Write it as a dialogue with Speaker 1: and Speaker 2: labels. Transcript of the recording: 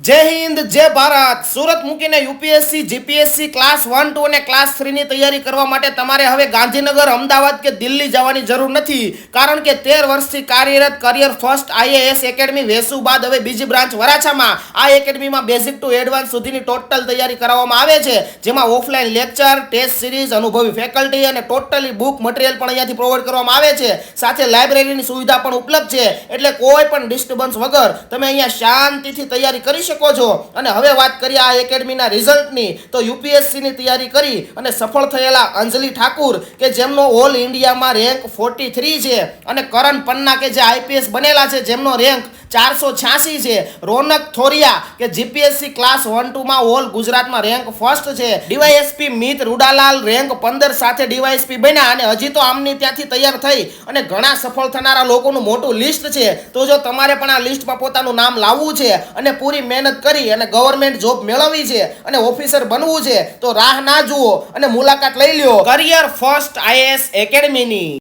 Speaker 1: જય હિન્દ જય ભારત. સુરત મૂકીને યુપીએસસી જીપીએસસી ક્લાસ 1, 2 અને ક્લાસ 3 ની તૈયારી કરવા માટે તમારે હવે ગાંધીનગર, અમદાવાદ કે દિલ્હી જવાની જરૂર નથી. કારણ કે 13 વર્ષથી કાર્યરત career first IAS academy Vesu બાદ હવે બીજી બ્રાન્ચ વરાછામાં આ એકેડમીમાં બેઝિક ટુ એડવાન્સ સુધીની ટોટલ તૈયારી કરવામાં આવે છે, જેમાં ઓફલાઈન લેક્ચર, ટેસ્ટ સિરીઝ, અનુભવી ફેકલ્ટી અને ટોટલી બુક મટીરિયલ પણ અહીંયાથી પ્રોવાઈડ કરવામાં આવે છે. સાથે લાઇબ્રેરીની સુવિધા પણ ઉપલબ્ધ છે, એટલે કોઈ પણ ડિસ્ટર્બન્સ વગર તમે અહીંયા શાંતિથી તૈયારી કરી શકો છો. અને હવે વાત કરીએ આ એકેડમીના રિઝલ્ટની, તો યુપીએસસીની તૈયારી કરી અને સફળ થયેલા અંજલિ ઠાકુર કે જેમનો ઓલ ઇન્ડિયામાં રેન્ક 43 છે, અને કરણ પન્ના કે જે આઈપીએસ બનેલા છે જેમનો રેન્ક 486 છે, રોનક થોરિયા કે જીપીએસસી ક્લાસ 1, 2 માં ઓલ ગુજરાતમાં રેન્ક ફર્સ્ટ છે, ડીવાયએસપી મિત રૂડાલાલ રેન્ક 15 સાથે ડીવાયએસપી બન્યા, અને હજી તો આમની ત્યાંથી તૈયાર થઈ અને ઘણા સફળ થનારા લોકોનું મોટું લિસ્ટ છે. તો જો તમારે પણ આ લિસ્ટમાં પોતાનું નામ લાવવું છે અને પૂરી મહેનત કરી અને ગવર્મેન્ટ જોબ મેળવવી છે અને ઓફિસર બનવું છે, તો રાહ ના જુઓ અને મુલાકાત લઈ લ્યો કરિયર ફર્સ્ટ આઈએએસ એકેડમીની.